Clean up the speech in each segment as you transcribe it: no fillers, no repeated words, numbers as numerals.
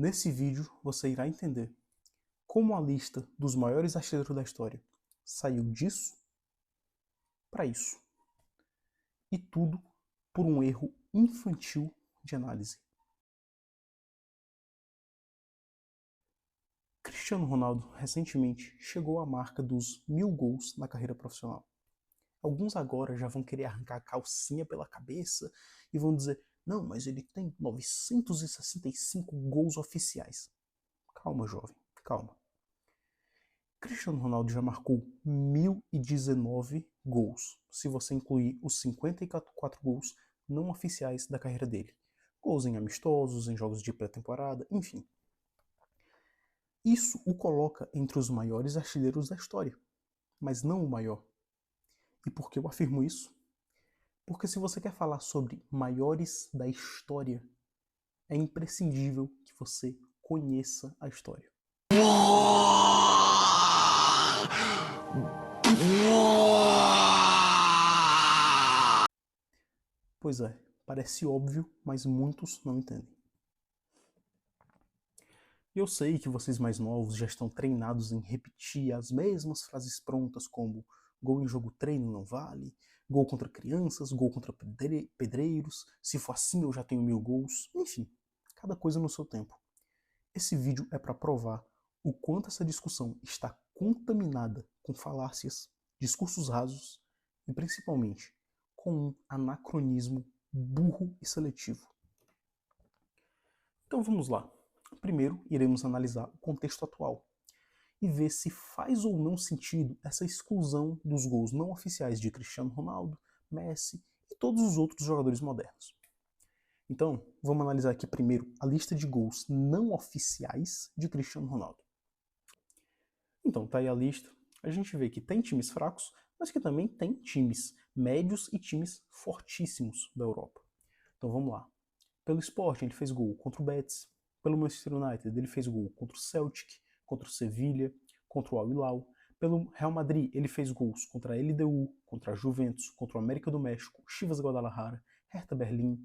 Nesse vídeo você irá entender como a lista dos maiores artilheiros da história saiu disso para isso. E tudo por um erro infantil de análise. Cristiano Ronaldo recentemente chegou à marca dos 1000 gols na carreira profissional. Alguns agora já vão querer arrancar a calcinha pela cabeça e vão dizer: não, mas ele tem 965 gols oficiais. Calma, jovem, calma. Cristiano Ronaldo já marcou 1019 gols, se você incluir os 54 gols não oficiais da carreira dele. Gols em amistosos, em jogos de pré-temporada, enfim. Isso o coloca entre os maiores artilheiros da história, mas não o maior. E por que eu afirmo isso? Porque se você quer falar sobre maiores da história, é imprescindível que você conheça a história. Pois é, parece óbvio, mas muitos não entendem. Eu sei que vocês mais novos já estão treinados em repetir as mesmas frases prontas como gol em jogo treino não vale, gol contra crianças, gol contra pedreiros, se for assim eu já tenho 1000 gols, enfim, cada coisa no seu tempo. Esse vídeo é para provar o quanto essa discussão está contaminada com falácias, discursos rasos e principalmente com um anacronismo burro e seletivo. Então vamos lá. Primeiro, iremos analisar o contexto atual e ver se faz ou não sentido essa exclusão dos gols não oficiais de Cristiano Ronaldo, Messi e todos os outros jogadores modernos. Então, vamos analisar aqui primeiro a lista de gols não oficiais de Cristiano Ronaldo. Então, tá aí a lista. A gente vê que tem times fracos, mas que também tem times médios e times fortíssimos da Europa. Então vamos lá. Pelo Sporting ele fez gol contra o Betis. Pelo Manchester United ele fez gol contra o Celtic, contra o Sevilla, contra o Al Hilal. Pelo Real Madrid ele fez gols contra a LDU, contra a Juventus, contra o América do México, Chivas Guadalajara, Hertha Berlim,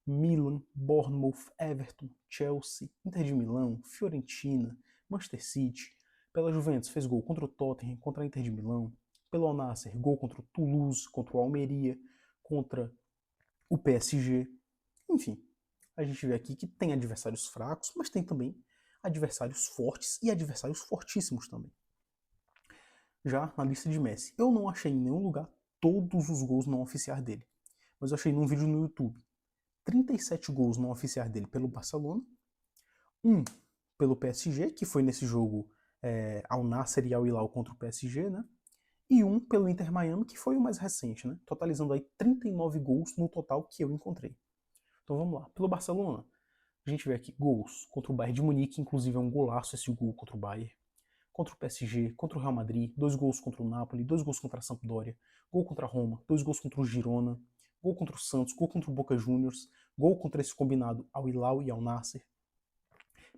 Milan, Bournemouth, Everton, Chelsea, Inter de Milão, Fiorentina, Manchester City. Pela Juventus fez gol contra o Tottenham, contra a Inter de Milão. Pelo Al Nassr, gol contra o Toulouse, contra o Almeria, contra o PSG. Enfim, a gente vê aqui que tem adversários fracos, mas tem também adversários fortes e adversários fortíssimos também. Já na lista de Messi, eu não achei em nenhum lugar todos os gols não oficiais dele, mas eu achei num vídeo no YouTube 37 gols não oficiais dele pelo Barcelona, um pelo PSG, que foi nesse jogo Al Nassr e Al Hilal contra o PSG, né? E um pelo Inter Miami, que foi o mais recente, né? Totalizando aí 39 gols no total que eu encontrei. Então vamos lá. Pelo Barcelona, a gente vê aqui gols contra o Bayern de Munique, inclusive é um golaço esse gol contra o Bayern. Contra o PSG, contra o Real Madrid, 2 gols contra o Napoli, 2 gols contra a Sampdoria, gol contra a Roma, 2 gols contra o Girona, gol contra o Santos, gol contra o Boca Juniors, gol contra esse combinado Al Hilal e Al Nassr.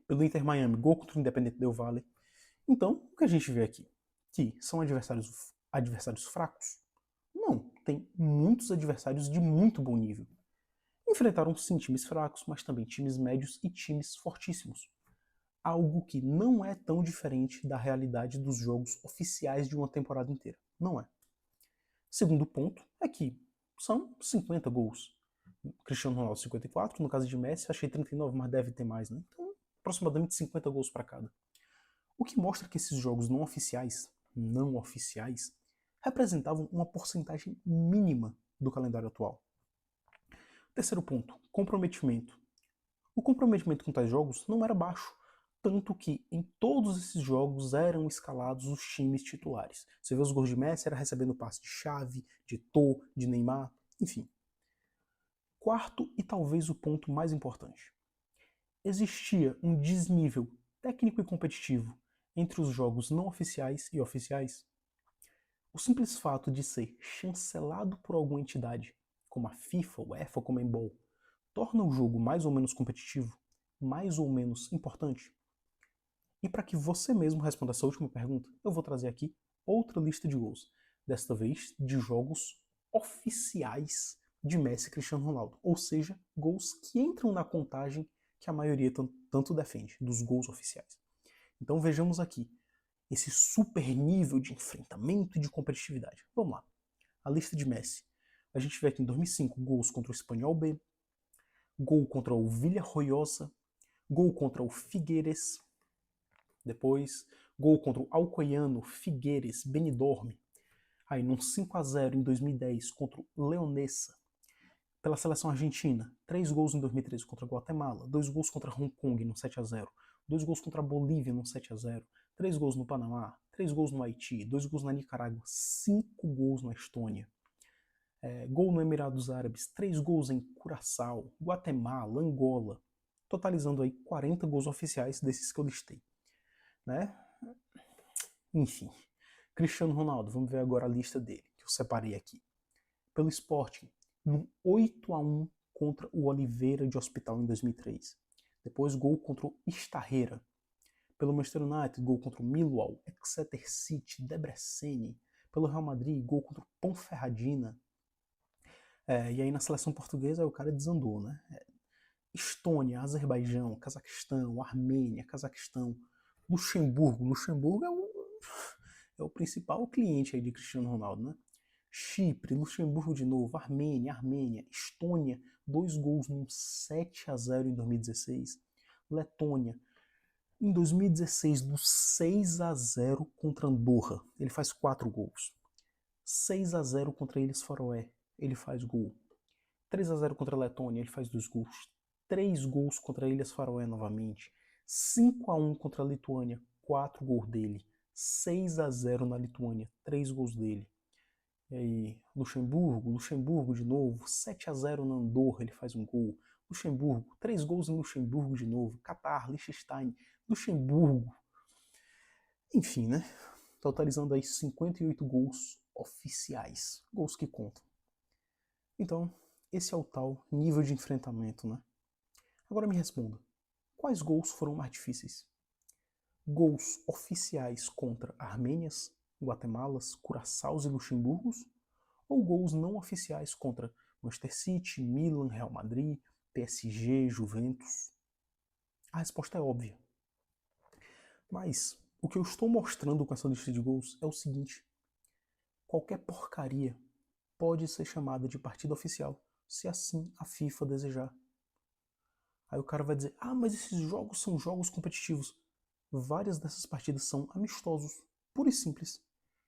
Pelo Inter Miami, gol contra o Independente Del Valle. Então, o que a gente vê aqui? Que são adversários fracos? Não, tem muitos adversários de muito bom nível. Enfrentaram sim times fracos, mas também times médios e times fortíssimos. Algo que não é tão diferente da realidade dos jogos oficiais de uma temporada inteira. Não é. Segundo ponto é que são 50 gols. Cristiano Ronaldo 54, no caso de Messi achei 39, mas deve ter mais, né? Então, aproximadamente 50 gols para cada. O que mostra que esses jogos não oficiais, representavam uma porcentagem mínima do calendário atual. Terceiro ponto, comprometimento. O comprometimento com tais jogos não era baixo, tanto que em todos esses jogos eram escalados os times titulares. Você vê os gols de Messi, era recebendo passe de Xavi, de Eto'o, de Neymar, enfim. Quarto e talvez o ponto mais importante. Existia um desnível técnico e competitivo entre os jogos não oficiais e oficiais. O simples fato de ser chancelado por alguma entidade, como a FIFA, o UEFA ou Conmebol, torna o jogo mais ou menos competitivo, mais ou menos importante? E para que você mesmo responda essa última pergunta, eu vou trazer aqui outra lista de gols, desta vez de jogos oficiais de Messi e Cristiano Ronaldo, ou seja, gols que entram na contagem que a maioria tanto defende, dos gols oficiais. Então vejamos aqui esse super nível de enfrentamento e de competitividade. Vamos lá. A lista de Messi. A gente vê aqui em 2005 gols contra o Espanyol B, gol contra o Villarroiosa, gol contra o Figueires, depois gol contra o Alcoyano, Figueires, Benidorm, aí num 5-0 em 2010 contra o Leonesa, pela seleção argentina, 3 gols em 2013 contra a Guatemala, 2 gols contra Hong Kong no 7-0, 2 gols contra a Bolívia no 7-0, 3 gols no Panamá, 3 gols no Haiti, 2 gols na Nicarágua, 5 gols na Estônia, gol no Emirados Árabes, 3 gols em Curaçao, Guatemala, Angola, totalizando aí 40 gols oficiais desses que eu listei. Né? Enfim, Cristiano Ronaldo, vamos ver agora a lista dele, que eu separei aqui. Pelo Sporting, num 8-1 contra o Oliveira de Hospital em 2003. Depois, gol contra o Estarreira. Pelo Manchester United, gol contra o Millwall, Exeter City, Debreceni. Pelo Real Madrid, gol contra o Ponferradina. E aí na seleção portuguesa o cara desandou, né? Estônia, Azerbaijão, Cazaquistão, Armênia, Cazaquistão, Luxemburgo. Luxemburgo é o principal cliente aí de Cristiano Ronaldo, né? Chipre, Luxemburgo de novo, Armênia, Estônia, 2 gols num 7-0 em 2016. Letônia, em 2016, do 6-0 contra Andorra, ele faz 4 gols. 6-0 contra Ilhas Faroé, ele faz gol. 3-0 contra a Letônia, ele faz 2 gols. 3 gols contra Ilhas Faroé novamente. 5-1 contra a Lituânia, 4 gols dele. 6-0 na Lituânia, 3 gols dele. E aí, Luxemburgo de novo, 7-0 na Andorra, ele faz um gol. Luxemburgo, 3 gols em Luxemburgo de novo. Catar, Liechtenstein, Luxemburgo. Enfim, né? Totalizando aí 58 gols oficiais. Gols que contam. Então, esse é o tal nível de enfrentamento, né? Agora me responda, quais gols foram mais difíceis? Gols oficiais contra Armênias, Guatemalas, Curaçaos e Luxemburgos? Ou gols não oficiais contra Manchester City, Milan, Real Madrid, PSG, Juventus? A resposta é óbvia. Mas o que eu estou mostrando com essa lista de gols é o seguinte: qualquer porcaria pode ser chamada de partida oficial, se assim a FIFA desejar. Aí o cara vai dizer, mas esses jogos são jogos competitivos. Várias dessas partidas são amistosos, puro e simples,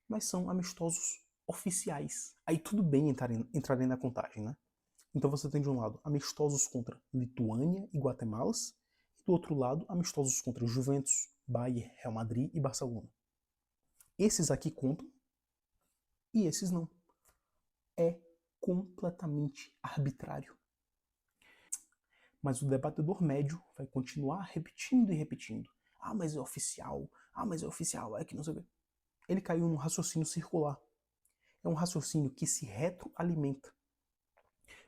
mas são amistosos oficiais. Aí tudo bem entrarem na contagem, né? Então você tem de um lado amistosos contra Lituânia e Guatemala, e do outro lado amistosos contra Juventus, Bayern, Real Madrid e Barcelona. Esses aqui contam e esses não. É completamente arbitrário. Mas o debatedor médio vai continuar repetindo e repetindo. Mas é oficial. Mas é oficial. É que não sei o quê. Ele caiu num raciocínio circular. É um raciocínio que se retroalimenta.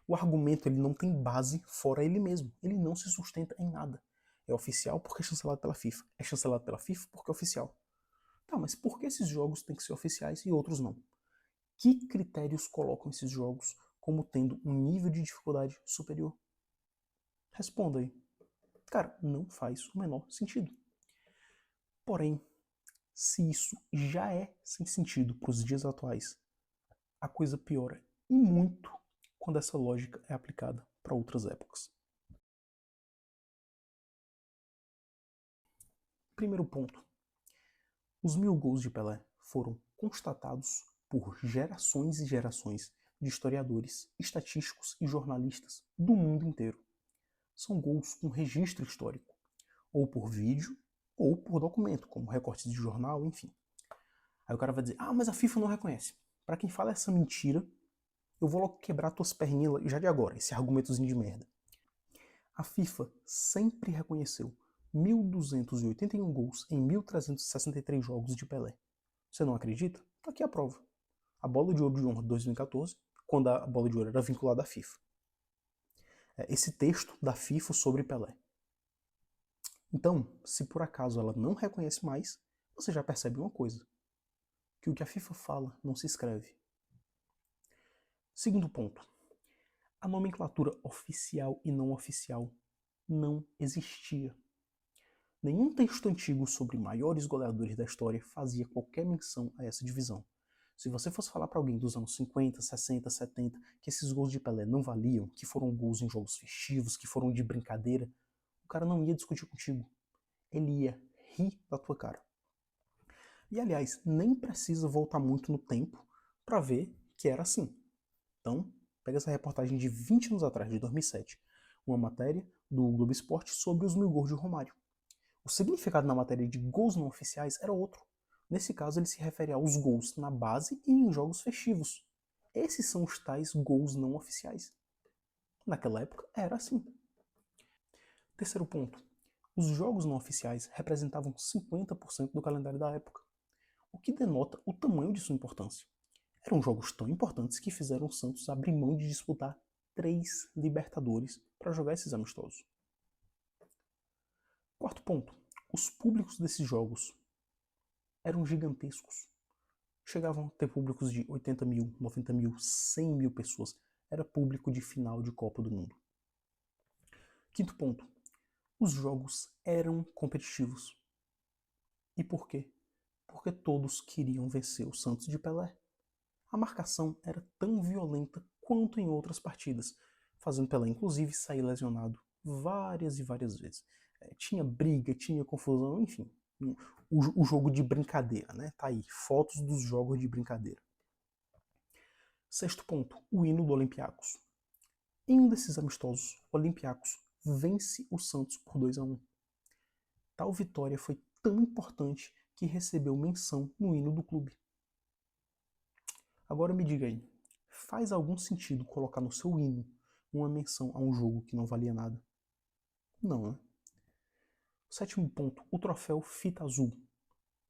O argumento ele não tem base fora ele mesmo. Ele não se sustenta em nada. É oficial porque é chancelado pela FIFA. É chancelado pela FIFA porque é oficial. Tá, mas por que esses jogos têm que ser oficiais e outros não? Que critérios colocam esses jogos como tendo um nível de dificuldade superior? Responda aí. Cara, não faz o menor sentido. Porém, se isso já é sem sentido para os dias atuais, a coisa piora e muito quando essa lógica é aplicada para outras épocas. Primeiro ponto. Os 1000 gols de Pelé foram constatados por gerações e gerações de historiadores, estatísticos e jornalistas do mundo inteiro. São gols com registro histórico, ou por vídeo, ou por documento, como recortes de jornal, enfim. Aí o cara vai dizer, mas a FIFA não reconhece. Para quem fala essa mentira, eu vou logo quebrar tuas perninhas já de agora, esse argumentozinho de merda. A FIFA sempre reconheceu 1.281 gols em 1.363 jogos de Pelé. Você não acredita? Tá aqui a prova. A Bola de Ouro de Honra de 2014, quando a Bola de Ouro era vinculada à FIFA. Esse texto da FIFA sobre Pelé. Então, se por acaso ela não reconhece mais, você já percebe uma coisa. Que o que a FIFA fala não se escreve. Segundo ponto. A nomenclatura oficial e não oficial não existia. Nenhum texto antigo sobre maiores goleadores da história fazia qualquer menção a essa divisão. Se você fosse falar para alguém dos anos 50, 60, 70 que esses gols de Pelé não valiam, que foram gols em jogos festivos, que foram de brincadeira, o cara não ia discutir contigo. Ele ia rir da tua cara. E aliás, nem precisa voltar muito no tempo para ver que era assim. Então, pega essa reportagem de 20 anos atrás, de 2007, uma matéria do Globo Esporte sobre os 1000 gols de Romário. O significado na matéria de gols não oficiais era outro. Nesse caso, ele se refere aos gols na base e em jogos festivos. Esses são os tais gols não oficiais. Naquela época, era assim. Terceiro ponto. Os jogos não oficiais representavam 50% do calendário da época, o que denota o tamanho de sua importância. Eram jogos tão importantes que fizeram o Santos abrir mão de disputar 3 Libertadores para jogar esses amistosos. Quarto ponto. Os públicos desses jogos eram gigantescos. Chegavam a ter públicos de 80 mil, 90 mil, 100 mil pessoas. Era público de final de Copa do Mundo. Quinto ponto. Os jogos eram competitivos. E por quê? Porque todos queriam vencer o Santos de Pelé. A marcação era tão violenta quanto em outras partidas, fazendo Pelé, inclusive, sair lesionado várias e várias vezes. Tinha briga, tinha confusão, enfim. O jogo de brincadeira, né? Tá aí, fotos dos jogos de brincadeira. Sexto ponto, o hino do Olympiacos. Em um desses amistosos, o Olympiacos vence o Santos por 2-1. Tal vitória foi tão importante que recebeu menção no hino do clube. Agora me diga aí, faz algum sentido colocar no seu hino uma menção a um jogo que não valia nada? Não, né? Sétimo ponto, o troféu Fita Azul,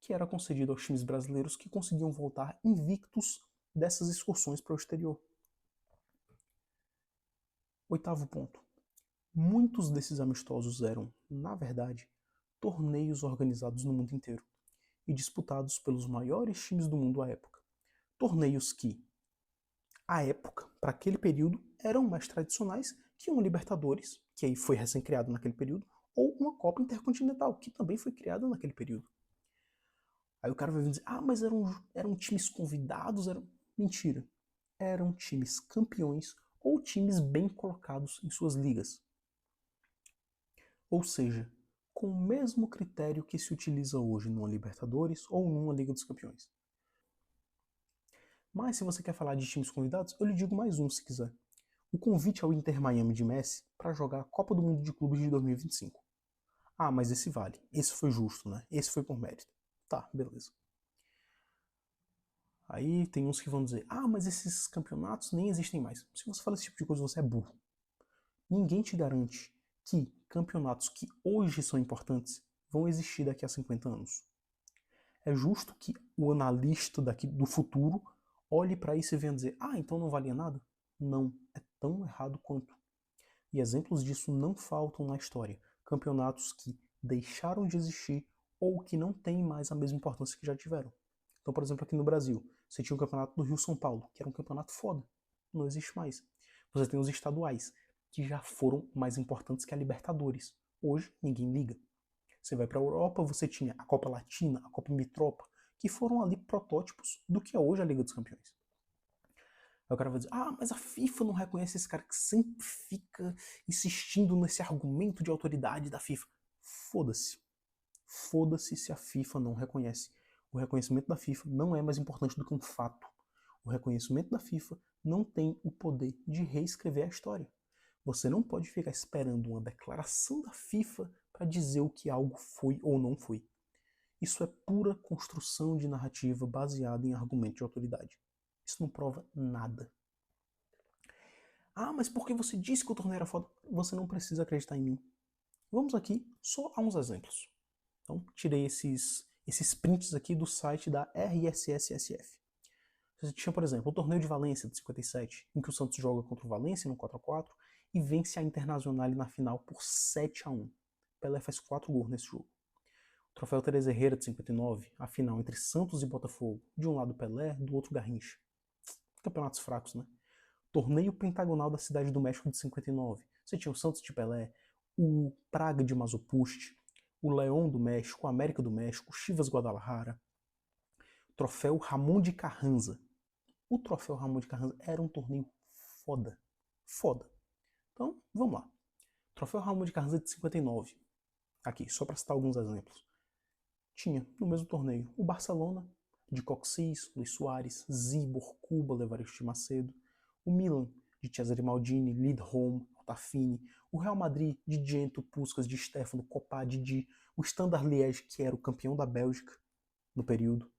que era concedido aos times brasileiros que conseguiam voltar invictos dessas excursões para o exterior. Oitavo ponto, muitos desses amistosos eram, na verdade, torneios organizados no mundo inteiro e disputados pelos maiores times do mundo à época. Torneios que, à época, para aquele período, eram mais tradicionais que uma Libertadores, que aí foi recém-criado naquele período, ou uma Copa Intercontinental, que também foi criada naquele período. Aí o cara vai dizer, mas eram times convidados, eram... Mentira. Eram times campeões ou times bem colocados em suas ligas. Ou seja, com o mesmo critério que se utiliza hoje numa Libertadores ou numa Liga dos Campeões. Mas se você quer falar de times convidados, eu lhe digo mais um se quiser. O convite ao Inter Miami de Messi para jogar a Copa do Mundo de Clubes de 2025. Mas esse vale. Esse foi justo, né? Esse foi por mérito. Tá, beleza. Aí tem uns que vão dizer, mas esses campeonatos nem existem mais. Se você fala esse tipo de coisa, você é burro. Ninguém te garante que campeonatos que hoje são importantes vão existir daqui a 50 anos. É justo que o analista do futuro olhe para isso e venha dizer, então não valia nada? Não, é tão errado quanto. E exemplos disso não faltam na história. Campeonatos que deixaram de existir ou que não têm mais a mesma importância que já tiveram. Então, por exemplo, aqui no Brasil, você tinha o campeonato do Rio-São Paulo, que era um campeonato foda. Não existe mais. Você tem os estaduais, que já foram mais importantes que a Libertadores. Hoje, ninguém liga. Você vai para a Europa, você tinha a Copa Latina, a Copa Mitropa, que foram ali protótipos do que é hoje a Liga dos Campeões. Aí o cara vai dizer, mas a FIFA não reconhece esse cara que sempre fica insistindo nesse argumento de autoridade da FIFA. Foda-se. Foda-se se a FIFA não reconhece. O reconhecimento da FIFA não é mais importante do que um fato. O reconhecimento da FIFA não tem o poder de reescrever a história. Você não pode ficar esperando uma declaração da FIFA para dizer o que algo foi ou não foi. Isso é pura construção de narrativa baseada em argumento de autoridade. Isso não prova nada. Mas porque você disse que o torneio era foda? Você não precisa acreditar em mim. Vamos aqui só a uns exemplos. Então, tirei esses prints aqui do site da RSSSF. Você tinha, por exemplo, o torneio de Valência de 57, em que o Santos joga contra o Valência no 4-4 e vence a Internacional na final por 7-1. Pelé faz 4 gols nesse jogo. O troféu Teresa Herrera de 59, a final entre Santos e Botafogo. De um lado Pelé, do outro Garrincha. Campeonatos fracos, né? Torneio Pentagonal da Cidade do México de 59. Você tinha o Santos de Pelé, o Praga de Mazopuste, o León do México, o América do México, o Chivas Guadalajara, o troféu Ramon de Carranza. O troféu Ramon de Carranza era um torneio foda. Foda. Então, vamos lá. Troféu Ramon de Carranza de 59. Aqui, só para citar alguns exemplos. Tinha, no mesmo torneio, o Barcelona, de Coxis, Luis Soares, Zibor, Cuba, Levariste Macedo, o Milan, de Cesare Maldini, Lidholm, Altafini, o Real Madrid, de Gento, Puskás, de Stefano, Copá, Didi, o Standard Liège, que era o campeão da Bélgica no período.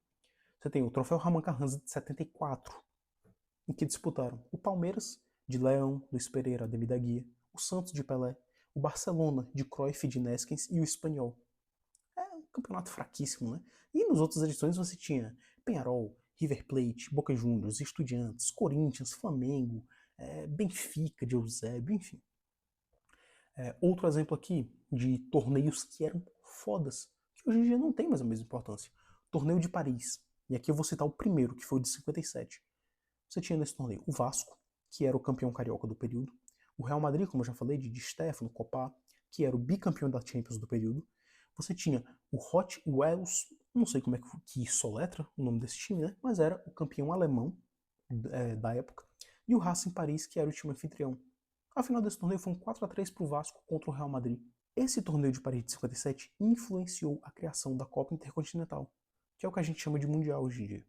Você tem o troféu Ramon Carranza de 74, em que disputaram o Palmeiras, de Leão, Luiz Pereira, Ademir da Guia, o Santos de Pelé, o Barcelona, de Cruyff, de Neskens e o Espanhol. É um campeonato fraquíssimo, né? E nas outras edições você tinha Peñarol, River Plate, Boca Juniors, Estudiantes, Corinthians, Flamengo, Benfica de Eusébio, enfim. Outro exemplo aqui de torneios que eram fodas, que hoje em dia não tem mais a mesma importância. Torneio de Paris. E aqui eu vou citar o primeiro, que foi o de 57. Você tinha nesse torneio o Vasco, que era o campeão carioca do período, o Real Madrid, como eu já falei, de Di Stefano, Copá, que era o bicampeão da Champions do período. Você tinha o Hot Wheels, não sei como é que soletra o nome desse time, né? Mas era o campeão alemão da época. E o Racing Paris, que era o time anfitrião. A final desse torneio foi um 4-3 para o Vasco contra o Real Madrid. Esse torneio de Paris de 57 influenciou a criação da Copa Intercontinental, que é o que a gente chama de Mundial hoje em dia.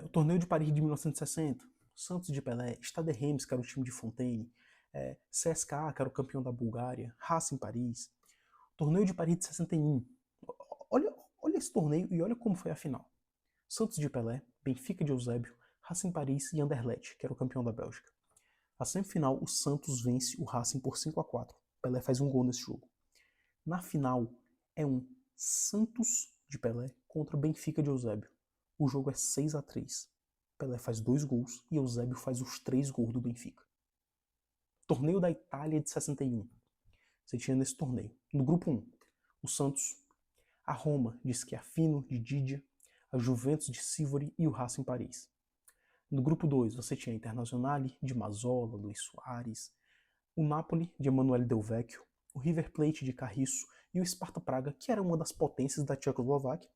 O torneio de Paris de 1960, Santos de Pelé, Stade Reims, que era o time de Fontaine, CSKA, que era o campeão da Bulgária, Racing Paris. Torneio de Paris de 61. Olha esse torneio e olha como foi a final. Santos de Pelé, Benfica de Eusébio, Racing Paris e Anderlecht, que era o campeão da Bélgica. Na semifinal, o Santos vence o Racing por 5-4. Pelé faz um gol nesse jogo. Na final, é um Santos de Pelé contra Benfica de Eusébio. O jogo é 6-3. Pelé faz 2 gols e Eusébio faz os 3 gols do Benfica. Torneio da Itália de 61. Você tinha nesse torneio, no grupo 1, o Santos, a Roma de Schiaffino, de Didia, a Juventus de Sivori e o Racing Paris. No grupo 2, você tinha a Internazionale de Mazzola, Luis Soares, o Napoli de Emanuele Del Vecchio, o River Plate de Carriço e o Sparta Praga, que era uma das potências da Tchecoslováquia.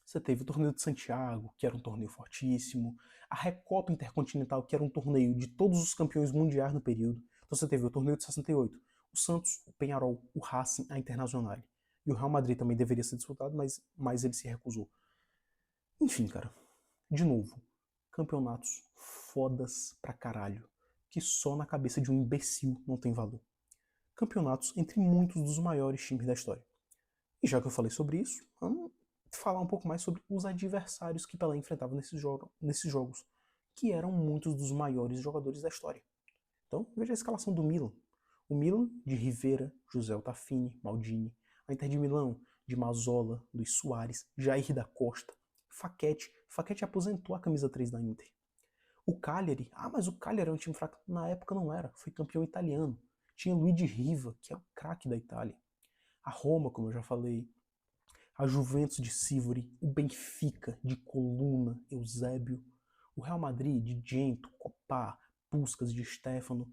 Você teve o Torneio de Santiago, que era um torneio fortíssimo, a Recopa Intercontinental, que era um torneio de todos os campeões mundiais no período. Então você teve o Torneio de 68, o Santos, o Peñarol, o Racing, a Internazionale. E o Real Madrid também deveria ser disputado, mas ele se recusou. Enfim, cara, de novo, campeonatos fodas pra caralho, que só na cabeça de um imbecil não tem valor. Campeonatos entre muitos dos maiores times da história. E já que eu falei sobre isso, vamos falar um pouco mais sobre os adversários que Pelé enfrentava nesses jogos, que eram muitos dos maiores jogadores da história. Então, veja a escalação do Milan. O Milan, de Rivera, José Altafini, Maldini. A Inter de Milão, de Mazzola, Luis Soares, Jair da Costa, Facchetti. Facchetti aposentou a camisa 3 da Inter. O Cagliari, mas o Cagliari é um time fraco. Na época não era, foi campeão italiano. Tinha Luigi Riva, que é o craque da Itália. A Roma, como eu já falei. A Juventus de Sivori, o Benfica de Coluna, Eusébio. O Real Madrid de Gento, Copá, Puskás, de Stefano.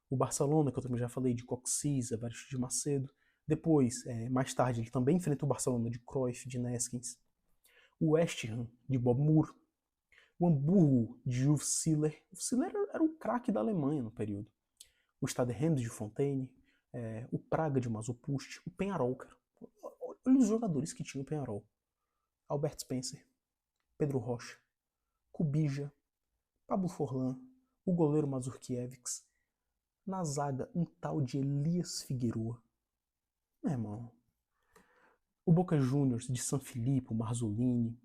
O Barcelona, que eu também já falei, de Coxis, Evaristo de Macedo. Depois, mais tarde, ele também enfrenta o Barcelona de Cruyff, de Neskens. O West Ham, de Bob Moore. O Hamburgo, de Jules Siller. O Siller era o craque da Alemanha no período. O Stade Reims, de Fontaine. O Praga, de Mazopuste. O Peñarol, cara. Olha os jogadores que tinha o Peñarol. Albert Spencer, Pedro Rocha, Kubija, Pablo Forlan, o goleiro Mazurkiewicz. Na zaga, um tal de Elias Figueroa. Meu irmão. O Boca Juniors de San Filippo, Marzolini.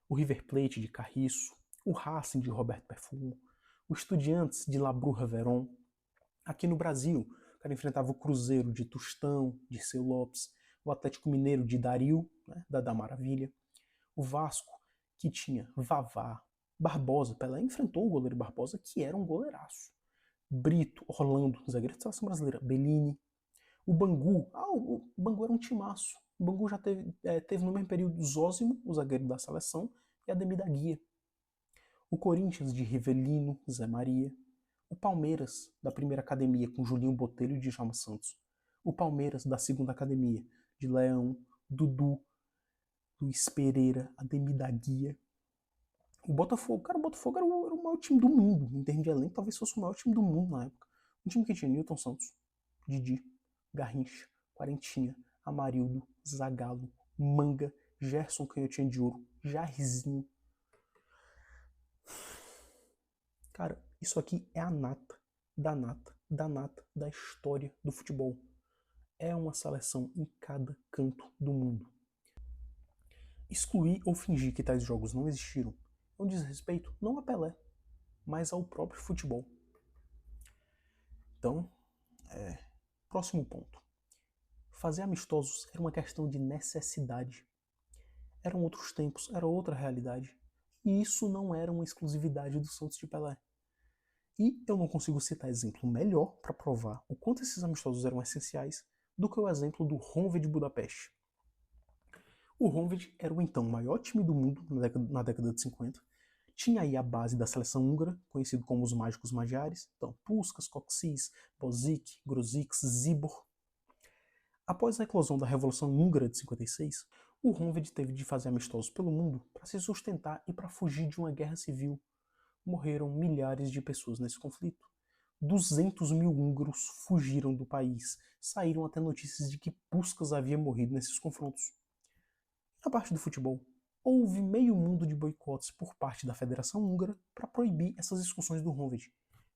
O River Plate de Carriço. O Racing de Roberto Perfumo. O Estudiantes de Labrurra Veron. Aqui no Brasil, o cara enfrentava o Cruzeiro de Tostão, de Seu Lopes. O Atlético Mineiro de Dario, né, da Maravilha. O Vasco, que tinha Vavá, Barbosa. Pelé enfrentou o goleiro Barbosa, que era um goleiraço. Brito, Orlando, zagueiro de seleção brasileira, Bellini. O Bangu, o Bangu era um timaço. O Bangu já teve no mesmo período Zósimo, o zagueiro da seleção, e Ademir da Guia. O Corinthians de Rivelino, Zé Maria. O Palmeiras, da primeira academia, com Julinho Botelho e Djalma Santos. O Palmeiras da segunda academia, de Leão, Dudu, Luiz Pereira, Ademir da Guia. O Botafogo, cara, o Botafogo era o maior time do mundo, em termos de elenco, talvez fosse o maior time do mundo na época. Um time que tinha Newton Santos, Didi, Garrincha, Quarentinha, Amarildo, Zagallo, Manga, Gerson Canhotinha de Ouro, Jairzinho. Cara, isso aqui é a nata da história do futebol. É uma seleção em cada canto do mundo. Excluir ou fingir que tais jogos não existiram é um desrespeito não a Pelé, mas ao próprio futebol. Então, próximo ponto. Fazer amistosos era uma questão de necessidade. Eram outros tempos, era outra realidade. E isso não era uma exclusividade do Santos de Pelé. E eu não consigo citar exemplo melhor para provar o quanto esses amistosos eram essenciais do que o exemplo do Honved de Budapeste. O Honved era o então maior time do mundo na década de 50. Tinha aí a base da seleção húngara, conhecido como os Mágicos Magyáres, então Puskás, Kocsis, Bozic, Grosics, Zibor. Após a eclosão da Revolução Húngara de 56, o Honved teve de fazer amistosos pelo mundo para se sustentar e para fugir de uma guerra civil. Morreram milhares de pessoas nesse conflito. 200 mil húngaros fugiram do país. Saíram até notícias de que Puskás havia morrido nesses confrontos. Na parte do futebol, houve meio mundo de boicotes por parte da Federação Húngara para proibir essas excursões do Honved.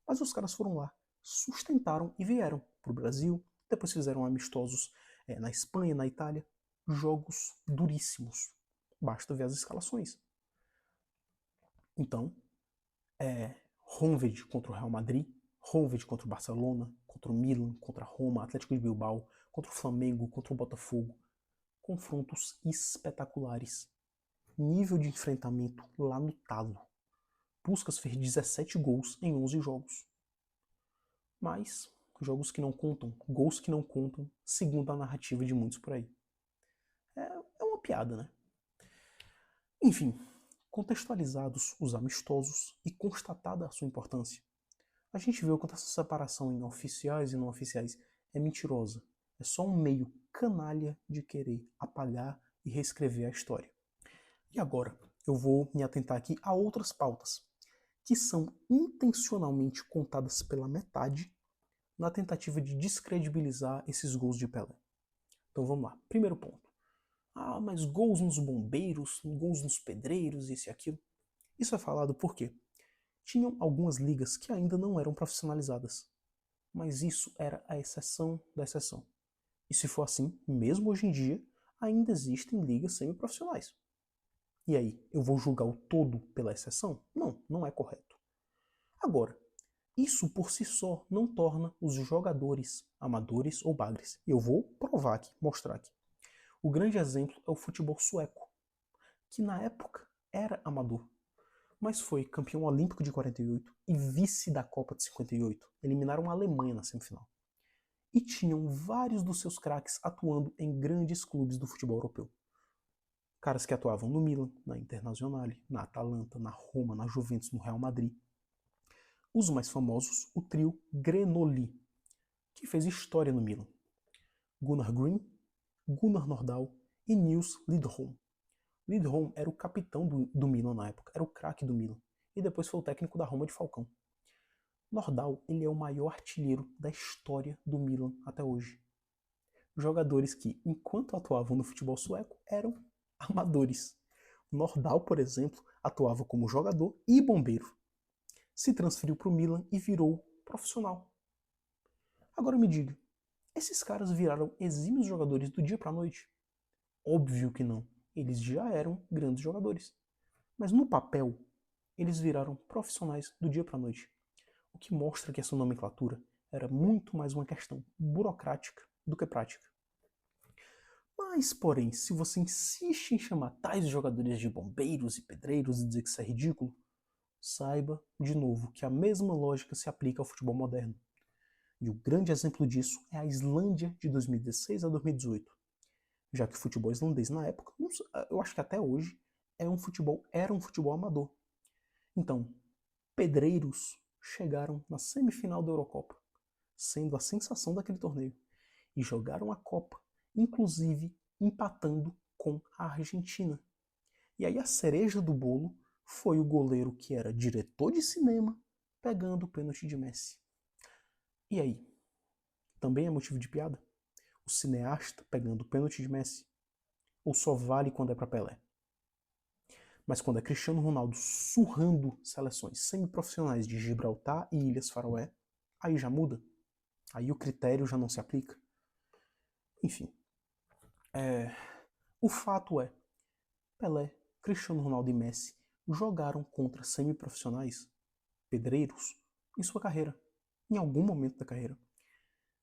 Mas os caras foram lá, sustentaram e vieram para o Brasil, depois fizeram amistosos na Espanha, na Itália, jogos duríssimos. Basta ver as escalações. Então, Honved contra o Real Madrid, Honved contra o Barcelona, contra o Milan, contra a Roma, Atlético de Bilbao, contra o Flamengo, contra o Botafogo. Confrontos espetaculares. Nível de enfrentamento lá no talo. Puskás fez 17 gols em 11 jogos. Mas, jogos que não contam, gols que não contam, segundo a narrativa de muitos por aí. É uma piada, né? Enfim, contextualizados os amistosos e constatada a sua importância, a gente vê o quanto essa separação em oficiais e não oficiais é mentirosa. É só um meio canalha de querer apagar e reescrever a história. E agora, eu vou me atentar aqui a outras pautas, que são intencionalmente contadas pela metade na tentativa de descredibilizar esses gols de Pelé. Então vamos lá. Primeiro ponto. Ah, mas gols nos bombeiros, gols nos pedreiros, isso e aquilo. Isso é falado porque tinham algumas ligas que ainda não eram profissionalizadas. Mas isso era a exceção da exceção. E se for assim, mesmo hoje em dia, ainda existem ligas semiprofissionais. E aí, eu vou julgar o todo pela exceção? Não, não é correto. Agora, isso por si só não torna os jogadores amadores ou bagres. Eu vou provar aqui, mostrar aqui. O grande exemplo é o futebol sueco, que na época era amador, mas foi campeão olímpico de 48 e vice da Copa de 58. Eliminaram a Alemanha na semifinal. E tinham vários dos seus craques atuando em grandes clubes do futebol europeu. Caras que atuavam no Milan, na Internazionale, na Atalanta, na Roma, na Juventus, no Real Madrid. Os mais famosos, o trio Grenoli, que fez história no Milan. Gunnar Green, Gunnar Nordahl e Nils Lidholm. Lidholm era o capitão do Milan na época, era o craque do Milan, e depois foi o técnico da Roma de Falcão. Nordahl, ele é o maior artilheiro da história do Milan até hoje. Jogadores que, enquanto atuavam no futebol sueco, eram amadores. Nordahl, por exemplo, atuava como jogador e bombeiro. Se transferiu para o Milan e virou profissional. Agora me diga, esses caras viraram exímios jogadores do dia para a noite? Óbvio que não. Eles já eram grandes jogadores. Mas no papel, eles viraram profissionais do dia para a noite. O que mostra que essa nomenclatura era muito mais uma questão burocrática do que prática. Mas, porém, se você insiste em chamar tais jogadores de bombeiros e pedreiros e dizer que isso é ridículo, saiba, de novo, que a mesma lógica se aplica ao futebol moderno. E o grande exemplo disso é a Islândia de 2016 a 2018. Já que o futebol islandês na época, eu acho que até hoje, era um futebol amador. Então, pedreiros chegaram na semifinal da Eurocopa, sendo a sensação daquele torneio. e jogaram a Copa, inclusive empatando com a Argentina. E aí a cereja do bolo foi o goleiro que era diretor de cinema pegando o pênalti de Messi. E aí? Também é motivo de piada? O cineasta pegando o pênalti de Messi? Ou só vale quando é para Pelé? Mas quando é Cristiano Ronaldo surrando seleções semiprofissionais de Gibraltar e Ilhas Faroé, aí já muda. Aí o critério já não se aplica. Enfim. O fato é, Pelé, Cristiano Ronaldo e Messi jogaram contra semiprofissionais, pedreiros, em sua carreira, em algum momento da carreira.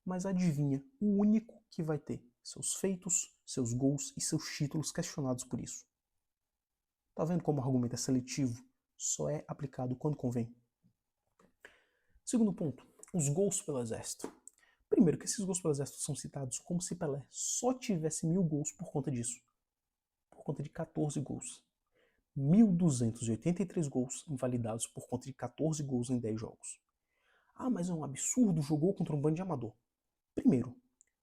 Mas adivinha, o único que vai ter seus feitos, seus gols e seus títulos questionados por isso. Tá vendo como o argumento é seletivo? Só é aplicado quando convém. Segundo ponto, os gols pelo Exército. Primeiro, que esses gols pelo Exército são citados como se Pelé só tivesse 1000 gols por conta disso. Por conta de 14 gols. 1.283 gols invalidados por conta de 14 gols em 10 jogos. Ah, mas é um absurdo, jogou contra um bando de amador. Primeiro,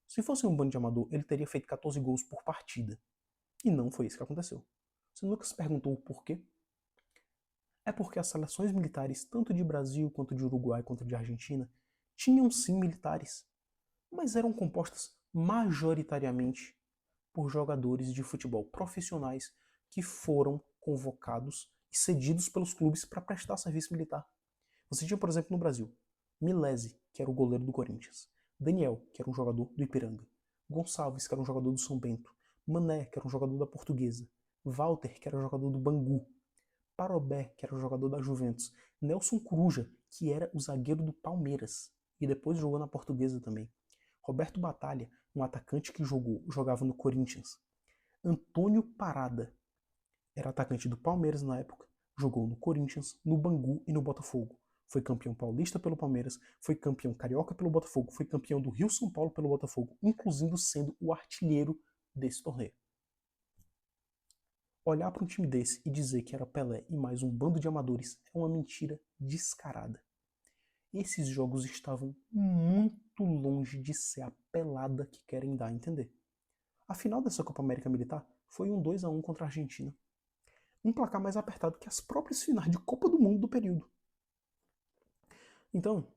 se fosse um bando de amador, ele teria feito 14 gols por partida. E não foi isso que aconteceu. Você nunca se perguntou o porquê? É porque as seleções militares, tanto de Brasil, quanto de Uruguai, quanto de Argentina, tinham sim militares, mas eram compostas majoritariamente por jogadores de futebol profissionais que foram convocados e cedidos pelos clubes para prestar serviço militar. Você tinha, por exemplo, no Brasil, Milese, que era o goleiro do Corinthians, Daniel, que era um jogador do Ipiranga, Gonçalves, que era um jogador do São Bento, Mané, que era um jogador da Portuguesa, Walter, que era um jogador do Bangu, Parobé, que era o jogador da Juventus, Nelson Coruja, que era o zagueiro do Palmeiras e depois jogou na Portuguesa também, Roberto Batalha, um atacante que jogava no Corinthians, Antônio Parada, era atacante do Palmeiras na época, jogou no Corinthians, no Bangu e no Botafogo. Foi campeão paulista pelo Palmeiras, foi campeão carioca pelo Botafogo, foi campeão do Rio-São Paulo pelo Botafogo, inclusive sendo o artilheiro desse torneio. Olhar para um time desse e dizer que era Pelé e mais um bando de amadores é uma mentira descarada. Esses jogos estavam muito longe de ser a pelada que querem dar a entender. A final dessa Copa América Militar foi um 2-1 contra a Argentina. Um placar mais apertado que as próprias finais de Copa do Mundo do período. Então,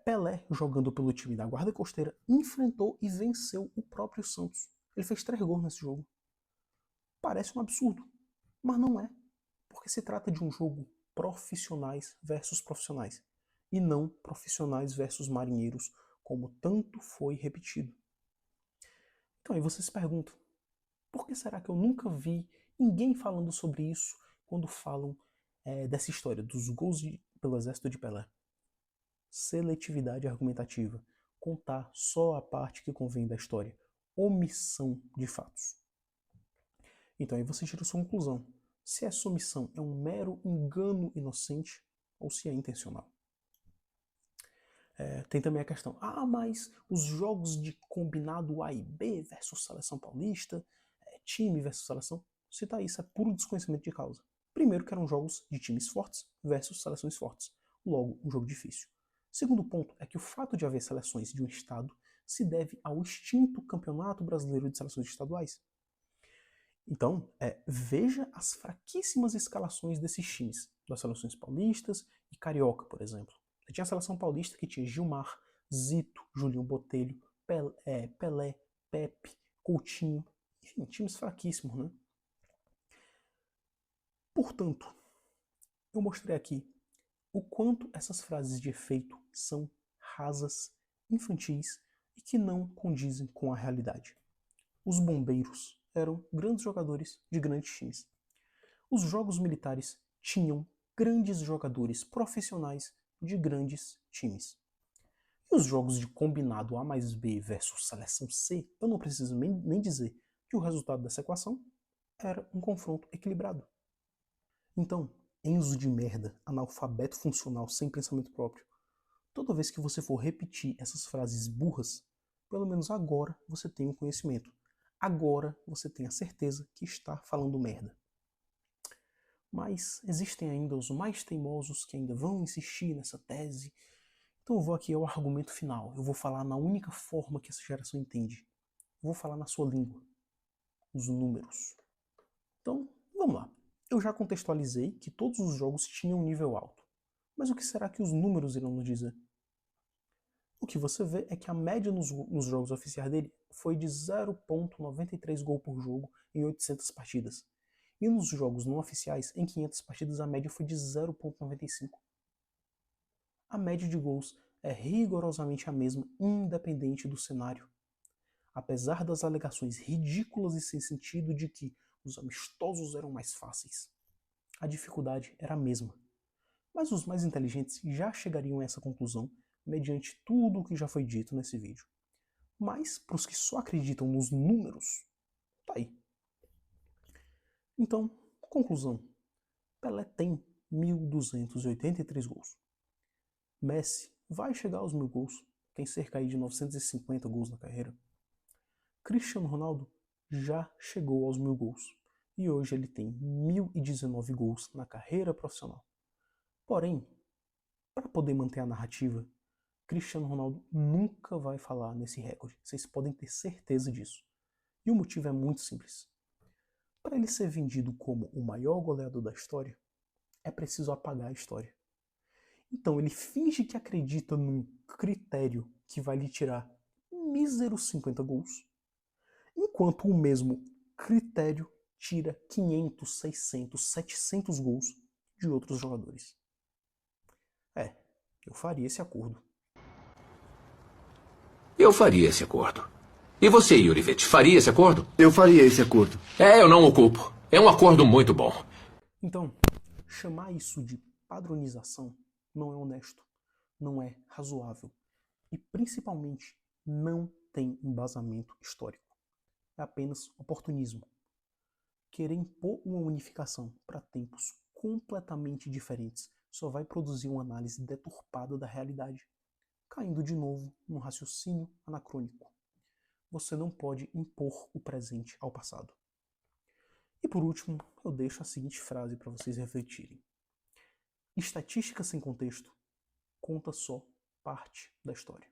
Pelé, jogando pelo time da Guarda Costeira, enfrentou e venceu o próprio Santos. Ele fez 3 gols nesse jogo. Parece um absurdo, mas não é, porque se trata de um jogo profissionais versus profissionais, e não profissionais versus marinheiros, como tanto foi repetido. Então aí você se pergunta, por que será que eu nunca vi ninguém falando sobre isso quando falam dessa história dos gols pelo exército de Pelé? Seletividade argumentativa, contar só a parte que convém da história, omissão de fatos. Então aí você tira sua conclusão. Se essa omissão é um mero engano inocente ou se é intencional. Tem também a questão, mas os jogos de combinado A e B versus seleção paulista, time versus seleção, se tá isso é puro desconhecimento de causa. Primeiro que eram jogos de times fortes versus seleções fortes, logo um jogo difícil. Segundo ponto é que o fato de haver seleções de um estado se deve ao extinto Campeonato Brasileiro de Seleções Estaduais. Então, veja as fraquíssimas escalações desses times, das seleções paulistas e carioca, por exemplo. Você tinha a seleção paulista que tinha Gilmar, Zito, Julinho Botelho, Pelé, Pepe, Coutinho, enfim, times fraquíssimos, né? Portanto, eu mostrei aqui o quanto essas frases de efeito são rasas, infantis e que não condizem com a realidade. Os bombeiros eram grandes jogadores de grandes times. Os jogos militares tinham grandes jogadores profissionais de grandes times. E os jogos de combinado A mais B versus seleção C, eu não preciso nem dizer que o resultado dessa equação era um confronto equilibrado. Então, Enzo de merda, analfabeto funcional sem pensamento próprio, toda vez que você for repetir essas frases burras, pelo menos agora você tem o conhecimento. Agora você tem a certeza que está falando merda. Mas existem ainda os mais teimosos que ainda vão insistir nessa tese. Então eu vou aqui ao argumento final. Eu vou falar na única forma que essa geração entende. Eu vou falar na sua língua. Os números. Então, vamos lá. Eu já contextualizei que todos os jogos tinham um nível alto. Mas o que será que os números irão nos dizer? O que você vê é que a média nos jogos oficiais dele foi de 0,93 gol por jogo em 800 partidas. E nos jogos não oficiais, em 500 partidas, a média foi de 0,95. A média de gols é rigorosamente a mesma, independente do cenário. Apesar das alegações ridículas e sem sentido de que os amistosos eram mais fáceis, a dificuldade era a mesma. Mas os mais inteligentes já chegariam a essa conclusão mediante tudo o que já foi dito nesse vídeo. Mas, para os que só acreditam nos números, tá aí. Então, conclusão. Pelé tem 1.283 gols. Messi vai chegar aos 1.000 gols, tem cerca aí de 950 gols na carreira. Cristiano Ronaldo já chegou aos 1.000 gols, e hoje ele tem 1.019 gols na carreira profissional. Porém, para poder manter a narrativa, Cristiano Ronaldo nunca vai falar nesse recorde. Vocês podem ter certeza disso. E o motivo é muito simples. Para ele ser vendido como o maior goleador da história, é preciso apagar a história. Então ele finge que acredita num critério que vai lhe tirar míseros 50 gols, enquanto o mesmo critério tira 500, 600, 700 gols de outros jogadores. Eu faria esse acordo. Eu faria esse acordo. E você, Jurivete, faria esse acordo? Eu faria esse acordo. Eu não o culpo. É um acordo muito bom. Então, chamar isso de padronização não é honesto, não é razoável e, principalmente, não tem embasamento histórico. É apenas oportunismo. Querer impor uma unificação para tempos completamente diferentes só vai produzir uma análise deturpada da realidade, caindo de novo num raciocínio anacrônico. Você não pode impor o presente ao passado. E por último, eu deixo a seguinte frase para vocês refletirem. Estatística sem contexto conta só parte da história.